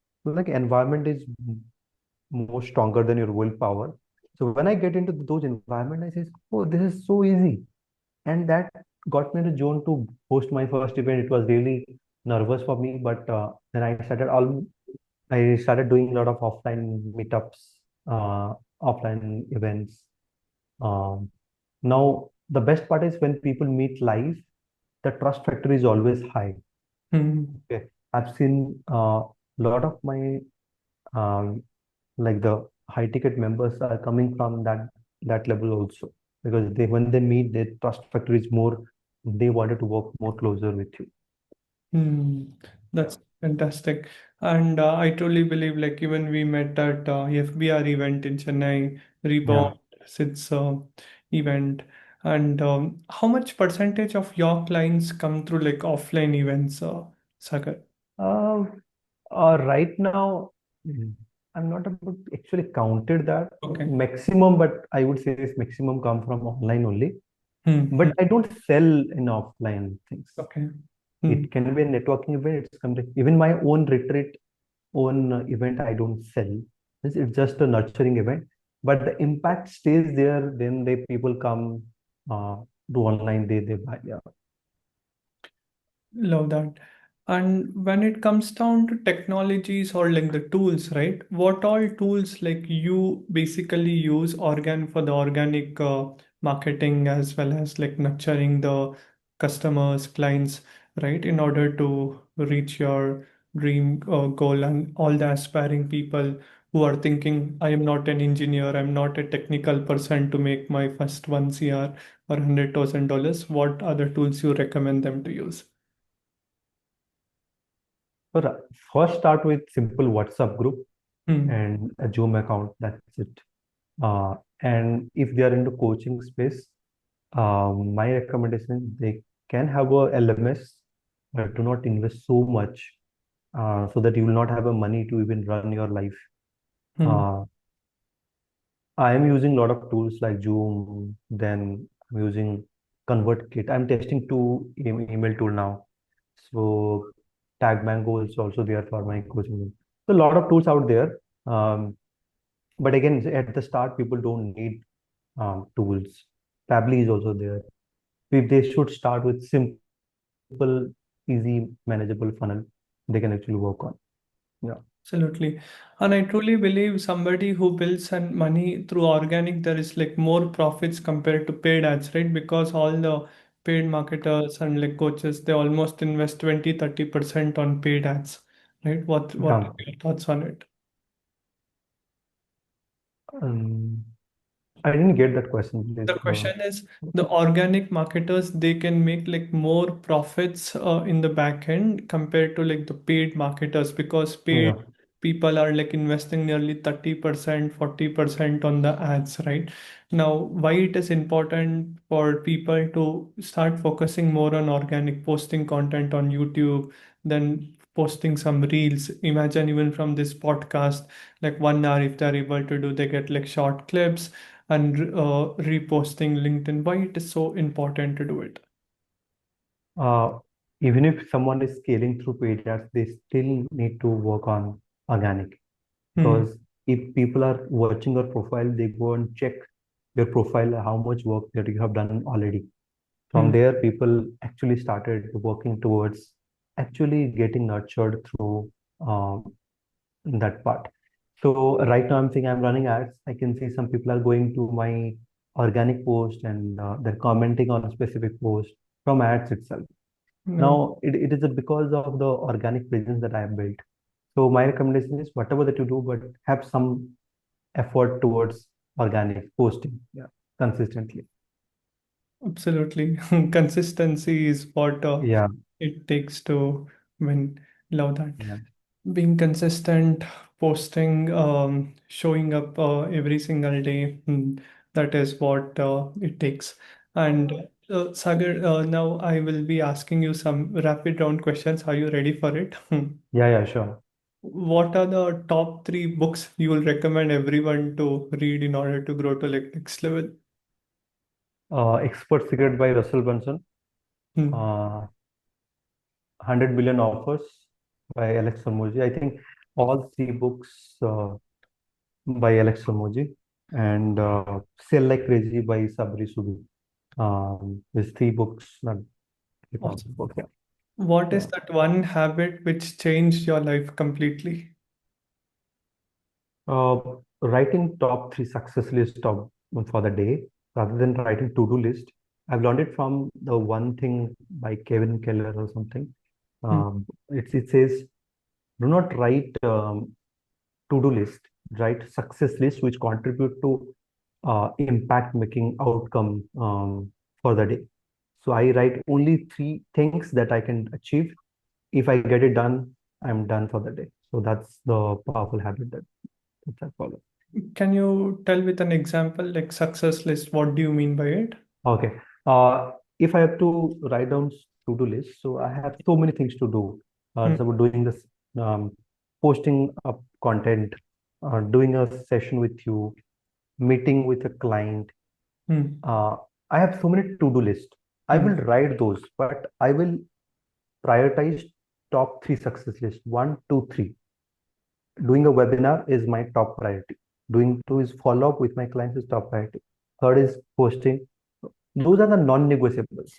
environment is more stronger than your willpower. So when I get into those environment, I say, oh, this is so easy. And that got me in the zone to host my first event. It was really nervous for me, but then I started doing a lot of offline meetups, uh, offline events. Um, Now the best part is when people meet live, the trust factor is always high. Hmm. Okay. I've seen a lot of my um, like the high ticket members are coming from that level also because they when they meet their trust factor is more, they wanted to work more closer with you. Hmm. Yeah. That's fantastic. And I truly believe, like, even we met at FBR event in Chennai, Yeah. Rebound, SITS event. And how much percentage of your clients come through like offline events, Sagar? Uh, right now, mm, I'm not about actually counted that Okay. maximum, but I would say this maximum come from online only. Hmm. But Hmm. I don't sell in offline things. Okay. Hmm. It can be a networking event. It's something. Even my own retreat, own event, I don't sell. It's just a nurturing event. But the impact stays there. Then they people come do online. They buy. Yeah. Love that. And when it comes down to technologies or like the tools, right? What all tools like you basically use for the organic marketing as well as like nurturing the customers, clients, right? In order to reach your dream goal and all the aspiring people who are thinking, I am not an engineer, I'm not a technical person to make my first 1 CR or $100,000. What other tools you recommend them to use? But first start with simple WhatsApp group Hmm. and a Zoom account. That's it. And if they are into coaching space, my recommendation is they can have a LMS, but do not invest so much so that you will not have a money to even run your life. Hmm. Uh, I am using a lot of tools like Zoom, then I'm using ConvertKit. I'm testing two email tool now. So Tag Mango is also there for my coaching. So a lot of tools out there. But again, at the start, people don't need tools. Tably is also there. If they should start with simple, easy, manageable funnel, they can actually work on. Yeah. Absolutely. And I truly believe somebody who builds and money through organic, there is like more profits compared to paid ads, right? Because all the paid marketers and like coaches, they almost invest 20-30% on paid ads, right? What Yeah. are your thoughts on it? Um, I didn't get that question, The please. question is the organic marketers, they can make like more profits in the back end compared to like the paid marketers because paid Yeah. people are like investing nearly 30%, 40% on the ads, right? Now, why it is important for people to start focusing more on organic, posting content on YouTube, then posting some reels. Imagine even from this podcast, like 1 hour, if they're able to do, they get like short clips and reposting LinkedIn, why it is so important to do it. Uh, Even if someone is scaling through paid ads, they still need to work on organic. Hmm. Because if people are watching your profile, they go and check your profile, how much work that you have done already. From Hmm. there, people actually started working towards actually getting nurtured through that part. So right now I'm saying I'm running ads. I can see some people are going to my organic post and they're commenting on a specific post from ads itself. No, Now it is because of the organic presence that I have built. So my recommendation is whatever that you do, but have some effort towards organic posting. Yeah, consistently. absolutely. Consistency is what Yeah, it takes to win. Love that. yeah. Being consistent, posting, showing up every single day. Hmm. That is what it takes. And Sagar, now I will be asking you some rapid round questions. Are you ready for it? Yeah, yeah, sure. What are the top three books you will recommend everyone to read in order to grow to like next level? Expert Secret by Russell Brunson. Hmm. Uh, 100 Billion Offers by Alex Ramoji. I think all three books by Alex Ramoji and Sell Like Crazy by Sabri Subi. These three books, not the concept Awesome. book. Yeah. What is Yeah. that one habit which changed your life completely? Uh, Writing top three success list of, for the day rather than writing to-do list. I've learned it from the one thing by Kevin Keller or something. Hmm. It says, do not write to-do list, write success list which contribute to impact making outcome for the day. So I write only three things that I can achieve. If I get it done, I'm done for the day. So that's the powerful habit that I follow. Can you tell with an example, like success list, what do you mean by it? Okay. If I have to write down to-do list, so I have so many things to do. Hmm. So doing this, posting up content, doing a session with you, meeting with a client. Hmm. Uh, I have so many to-do list. I Hmm. will write those, but I will prioritize top three success list. One, two, three. Doing a webinar is my top priority. Doing two is follow up with my clients is top priority. Third is posting. Those are the non-negotiables.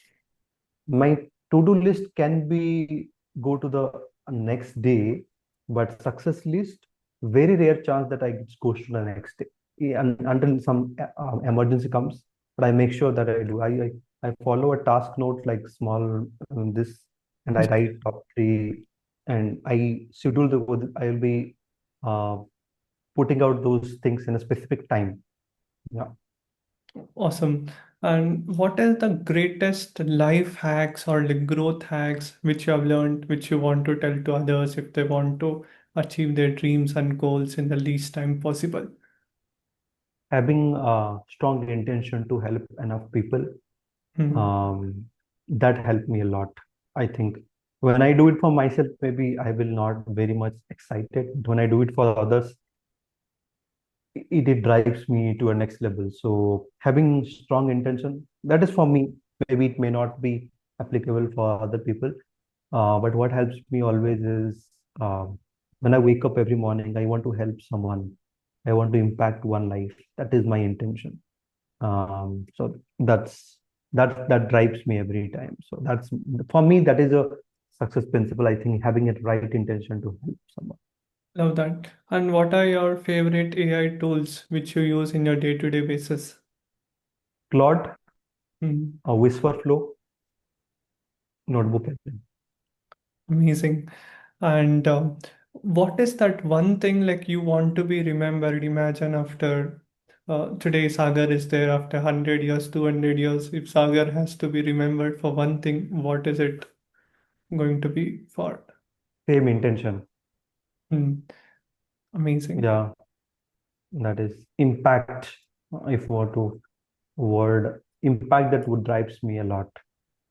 My to-do list can be go to the next day, but success list, very rare chance that I goes to the next day. Until some emergency comes, but I make sure that I do. I follow a task note like small this, and I write top three, and I schedule the. I will be uh, putting out those things in a specific time. Yeah. Awesome. And what is the greatest life hacks or like growth hacks which you have learned, which you want to tell to others if they want to achieve their dreams and goals in the least time possible? Having a strong intention to help enough people, Hmm. that helped me a lot. I think when I do it for myself, maybe I will not very much excited. When I do it for others, it drives me to a next level. So having strong intention, that is for me. Maybe it may not be applicable for other people. But what helps me always is when I wake up every morning, I want to help someone. I want to impact one life. That is my intention. So that drives me every time. So that's for me, that is a success principle. I think having a right intention to help someone. Love that. And what are your favorite AI tools which you use in your day-to-day basis? Claude, Hmm. Whisper Flow, Notebook Engine. Amazing. And what is that one thing like you want to be remembered? Imagine after today, Sagar is there after 100 years, 200 years. If Sagar has to be remembered for one thing, what is it going to be for? Same intention. Hmm. Amazing. Yeah, that is impact. If were to word impact, that would drives me a lot.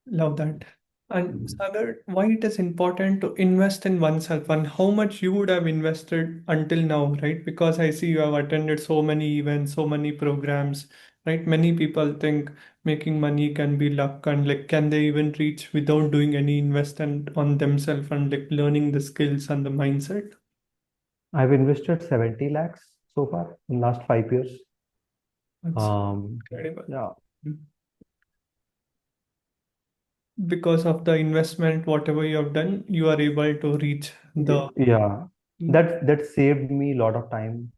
Love that. And Mm. Sagar, why it is important to invest in oneself and how much you would have invested until now, right? Because I see you have attended so many events, so many programs, right? Many people think making money can be luck and like can they even reach without doing any investment on themselves and like learning the skills and the mindset? I've invested 70 lakhs so far in last 5 years. That's Um, incredible. yeah, Because of the investment, whatever you have done, you are able to reach the yeah. That saved me a lot of time,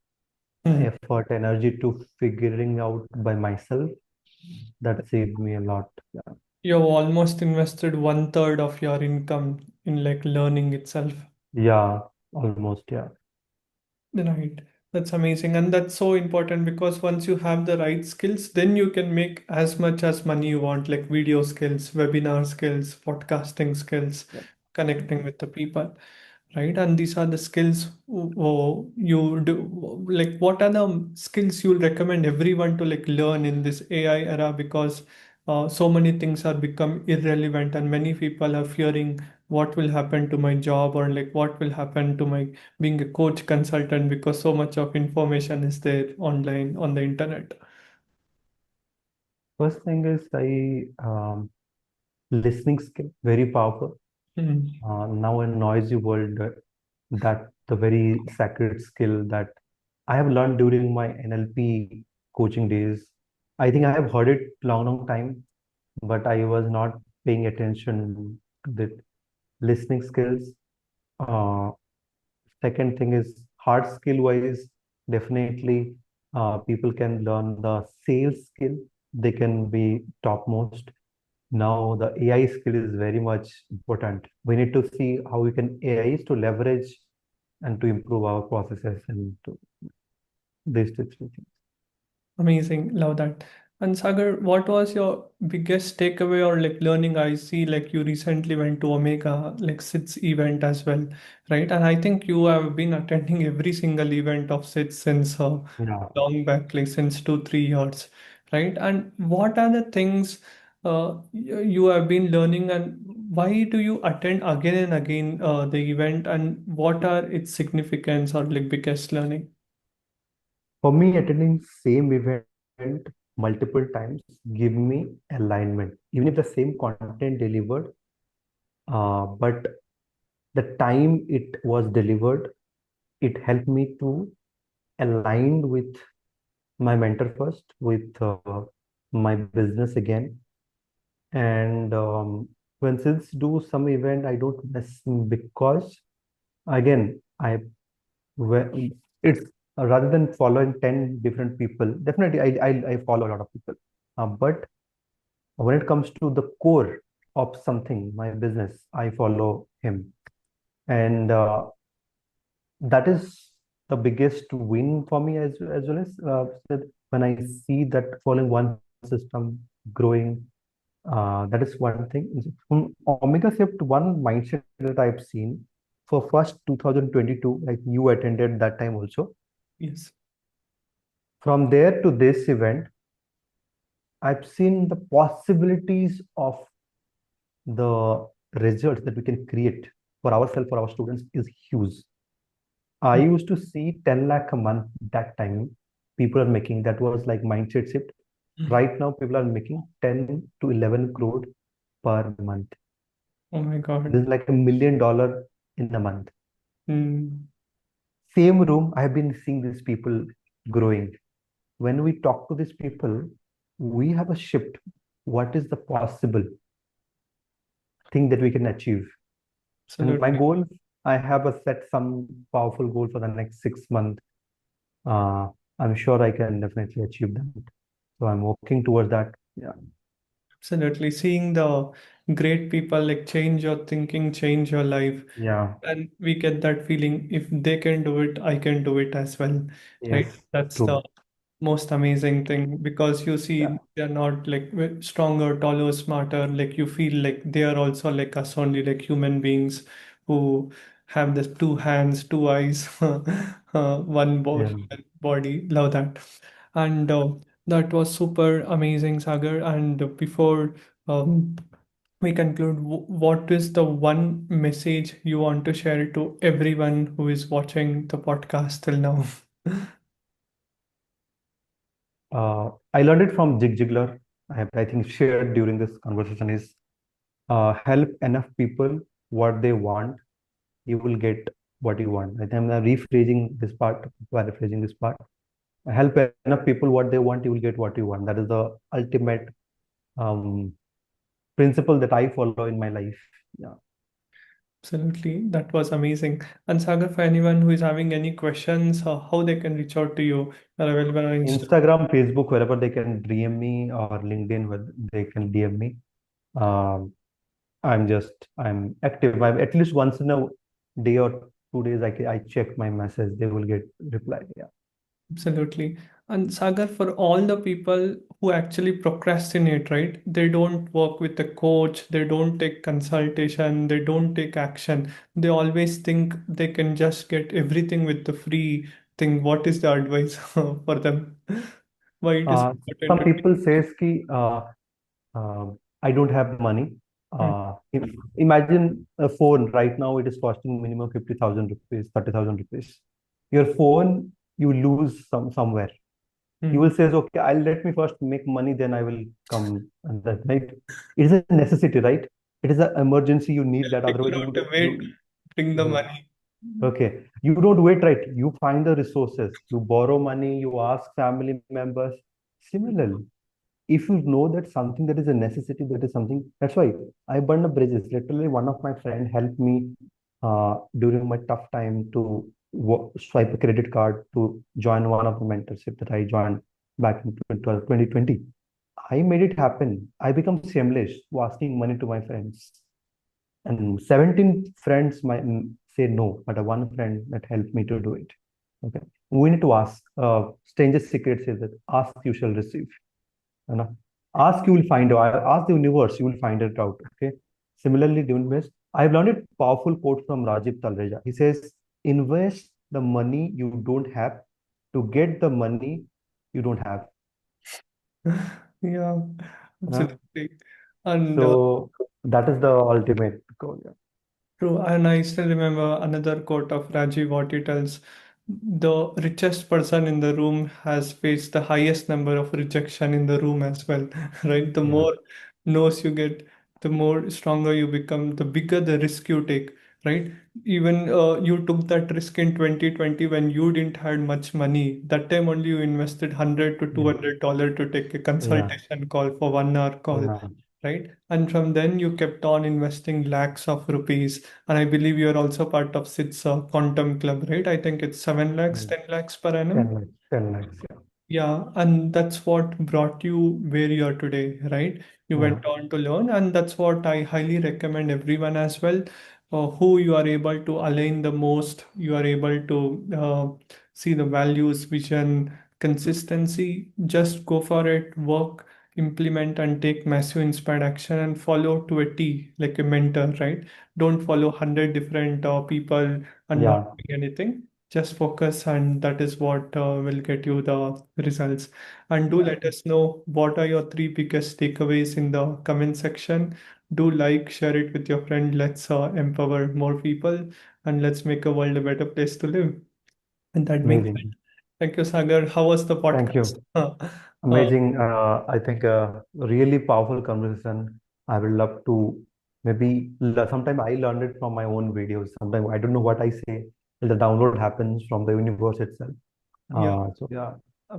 Hmm. effort, energy to figuring out by myself. That saved me a lot. Yeah, You've almost invested one third of your income in like learning itself. yeah, almost. Yeah, Right. That's amazing. And that's so important because once you have the right skills, then you can make as much as money you want, like video skills, webinar skills, podcasting skills, yeah. connecting with the people. right? And these are the skills you do. Like, what are the skills you'll recommend everyone to like learn in this AI era? Because so many things are become irrelevant, and many people are fearing what will happen to my job, or like what will happen to my being a coach consultant, because so much of information is there online on the internet. First thing is listening skill, very powerful. Hmm. Now in noisy world, that the very sacred skill that I have learned during my NLP coaching days. I think I have heard it long time, but I was not paying attention to the listening skills. Uh, Second thing is hard skill wise, definitely people can learn the sales skill. They can be topmost. Now the AI skill is very much important. We need to see how we can AIs to leverage and to improve our processes and to these types of things. Amazing, love that. And Sagar, what was your biggest takeaway or like learning? I see like you recently went to Omega, like SITS event as well, right? And I think you have been attending every single event of SITS since Yeah. long back, like since 2, 3 years, right? And what are the things you have been learning, and why do you attend again and again the event, and what are its significance or like biggest learning? For me, attending same event multiple times give me alignment, even if the same content delivered, but the time it was delivered, it helped me to align with my mentor first, with my business again. And when since do some event, I don't miss because again, it's rather than following 10 different people, definitely I follow a lot of people. But when it comes to the core of something, my business, I follow him. And that is the biggest win for me as well as that when I see that following one system growing, that is one thing. From Omega Shift, one mindset that I've seen for first 2022, like you attended that time also. Yes, From there to this event, I've seen the possibilities of the results that we can create for ourselves, for our students is huge. I used to see 10 lakh a month that time people are making. That was like mindset shift. Right now, people are making 10 to 11 crore per month. oh my God. This is like $1 million in a month. Mm. Same room, I have been seeing these people growing. When we talk to these people, we have a shift. What is the possible thing that we can achieve? And my Absolutely. goal, I have a set some powerful goal for the next 6 months. Uh, I'm sure I can definitely achieve that. So I'm working towards that. Yeah. Absolutely. Seeing the great people like change your thinking, change your life. Yeah. And we get that feeling if they can do it, I can do it as well. Right? Yes. That's the True. most amazing thing, because you Yeah. see they're not like stronger, taller, smarter. Like you feel like they are also like us, only like human beings who have the two hands, two eyes, one Yeah. human body. Love that. And that was super amazing, Sagar. And before we conclude, what is the one message you want to share to everyone who is watching the podcast till now? I learned it from Jig Jiglar. I think shared during this conversation is help enough people what they want, you will get what you want. I think I'm rephrasing this part, paraphrasing this part. Help enough people what they want, you will get what you want. That is the ultimate um, principle that I follow in my life. Yeah. Absolutely, that was amazing. And Sagar, for anyone who is having any questions, how they can reach out to you, you're available on Instagram. Instagram, Facebook, wherever they can DM me or LinkedIn, where they can DM me. Um, I'm active. At least once in a day or 2 days, I check my message. They will get reply. Yeah. Absolutely. And Sagar, for all the people who actually procrastinate, right? They don't work with a coach, they don't take consultation, they don't take action. They always think they can just get everything with the free thing. What is the advice for them? Why it is Uh, important some to people take says ki I don't have money. Imagine a phone right now, it is costing minimum 50,000 rupees, 30,000 rupees. Your phone, you lose somewhere. You will action? say, okay, I'll let me first make money, then I will come. And that, right? It is a necessity, right? It is an emergency. You need that. You Otherwise, have to wait, bring the you money. okay. You don't wait, right? You find the resources. You borrow money. You ask family members. Similarly, if you know that something that is a necessity, that is something, that's why I burned up bridges. Literally, one of my friend helped me during my tough time to swipe a credit card to join one of the mentorship that I joined back in 2020. I made it happen. I become shameless to asking money to my friends. And 17 friends might say no, but a one friend that helped me to do it. Okay. We need to ask. Strangest secret says that ask you shall receive. You know, ask you will find out. Ask the universe, you will find it out. Okay. Similarly, do invest. I've learned a powerful quote from Rajiv Talreja. He says, invest the money you don't have to get the money you don't have. Yeah, You know? absolutely. And So that is the ultimate goal. Yeah. true, and I still remember another quote of Rajiv, what he tells: the richest person in the room has faced the highest number of rejection in the room as well, right? The Yeah. more no's you get, the more stronger you become, the bigger the risk you take, right? Even you took that risk in 2020 when you didn't had much money. That time only you invested 100 to Yeah. $200 to take a Yeah. consultation call for 1 hour call, Yeah. right? And from then you kept on investing lakhs of rupees. And I believe you're also part of SIT's quantum club, right? I think it's 7 lakhs, Mm. 10 lakhs per 10 annum. lakhs. 10 lakhs. Yeah. Yeah, and that's what brought you where you are today, right? You Yeah. went on to learn, and that's what I highly recommend everyone as well. Who you are able to align the most, you are able to see the values, vision, consistency. Just go for it, work, implement, and take massive inspired action and follow to a T, like a mentor, right? Don't follow 100 different people and not Yeah. doing anything. Just focus, and that is what will get you the results. And do Yeah. let us know what are your three biggest takeaways in the comment section. Do like, share it with your friend. Let's empower more people, and let's make a world a better place to live. And that being said, Amazing. thank you, Sagar. How was the Thank podcast? you. Uh, Amazing. I think a really powerful conversation. I would love to maybe sometime I learned it from my own videos. Sometimes I don't know what I say. The download happens from the universe itself. yeah, So yeah,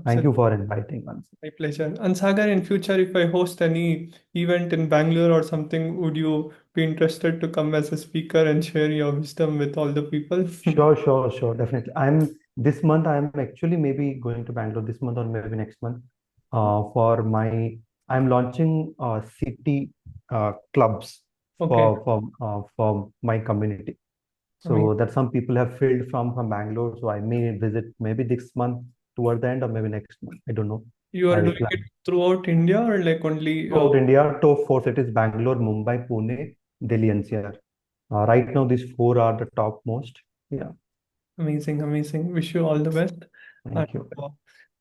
thank you absolutely. for inviting us. My pleasure. And Sagar, in future, if I host any event in Bangalore or something, would you be interested to come as a speaker and share your wisdom with all the people? Sure, sure, sure, definitely. I'm this month. I'm actually maybe going to Bangalore this month or maybe next month. For my, I'm launching city clubs Okay, for my community. I mean, So that some people have filled from Bangalore. So I may visit maybe this month toward the end or maybe next month. I don't know. you are I'll doing it plan. throughout India or like only Throughout India, top four cities: Bangalore, Mumbai, Pune, Delhi, NCR. Right now, these four are the topmost. Yeah. amazing, amazing. Wish you all the best. And Thank you. uh,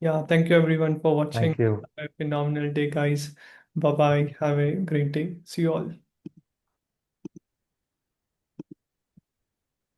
yeah, thank you everyone for watching. Thank you. Have a phenomenal day, guys. Bye bye. Have a great day. See you all.